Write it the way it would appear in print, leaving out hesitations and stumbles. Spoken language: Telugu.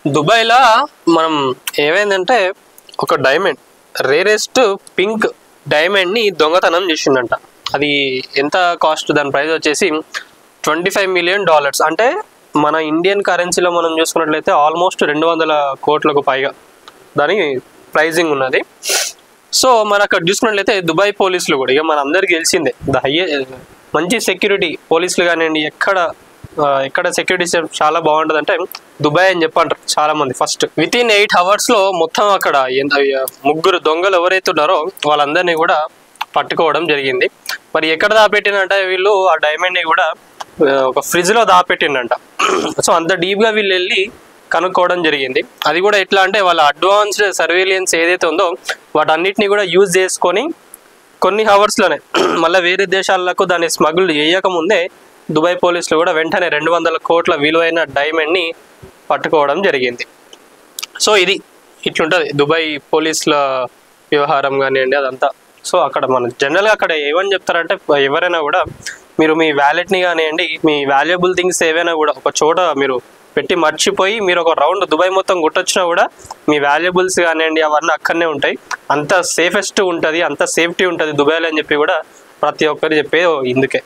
దుబాయ్లో మనం ఏమైందంటే ఒక డైమండ్ రేరెస్ట్ పింక్ డైమండ్ని దొంగతనం చేసిండంట. అది ఎంత కాస్ట్, దాని ప్రైస్ వచ్చేసి $25 million. అంటే మన ఇండియన్ కరెన్సీలో మనం చూసుకున్నట్లయితే ఆల్మోస్ట్ 200 కోట్లకు పైగా దాని ప్రైజింగ్ ఉన్నది. సో మన అక్కడ చూసుకున్నట్లయితే దుబాయ్ పోలీసులు కూడా ఇక మన అందరికి తెలిసిందే మంచి సెక్యూరిటీ పోలీసులు కానివ్వండి, ఎక్కడ సెక్యూరిటీ చాలా బాగుంటుంది అంటే దుబాయ్ అని చెప్పంటారు చాలా మంది. ఫస్ట్ వితిన్ 8 hours మొత్తం అక్కడ 3 దొంగలు ఎవరైతే ఉన్నారో వాళ్ళందరినీ కూడా పట్టుకోవడం జరిగింది. మరి ఎక్కడ దాపెట్టినంటే వీళ్ళు ఆ డైమండ్ని కూడా ఒక ఫ్రిడ్జ్లో దాపెట్టిండంట. సో అంత డీప్గా వీళ్ళు వెళ్ళి కనుక్కోవడం జరిగింది. అది కూడా ఎట్లా అంటే వాళ్ళ అడ్వాన్స్డ్ సర్వేలియన్స్ ఏదైతే ఉందో వాటన్నిటిని కూడా యూజ్ చేసుకొని కొన్ని హవర్స్లోనే మళ్ళీ వేరే దేశాలకు దాన్ని స్మగుల్ చేయకముందే దుబాయ్ పోలీసులు కూడా వెంటనే 200 కోట్ల విలువైన డైమండ్ని పట్టుకోవడం జరిగింది. సో ఇట్లుంటుంది దుబాయ్ పోలీసుల వ్యవహారం కానివ్వండి అదంతా. సో అక్కడ మన జనరల్గా అక్కడ ఏమని చెప్తారంటే ఎవరైనా కూడా మీరు మీ వ్యాలెట్ని కానివ్వండి, మీ వాల్యుబుల్ థింగ్స్ ఏవైనా కూడా ఒక చోట మీరు పెట్టి మర్చిపోయి మీరు ఒక రౌండ్ దుబాయ్ మొత్తం గుట్టొచ్చినా కూడా మీ వాల్యుబుల్స్ కానివ్వండి అవన్నీ అక్కడనే ఉంటాయి. అంత సేఫెస్ట్ ఉంటుంది, అంత సేఫ్టీ ఉంటుంది దుబాయ్లో అని చెప్పి కూడా ప్రతి ఒక్కరు చెప్పేది ఇందుకే.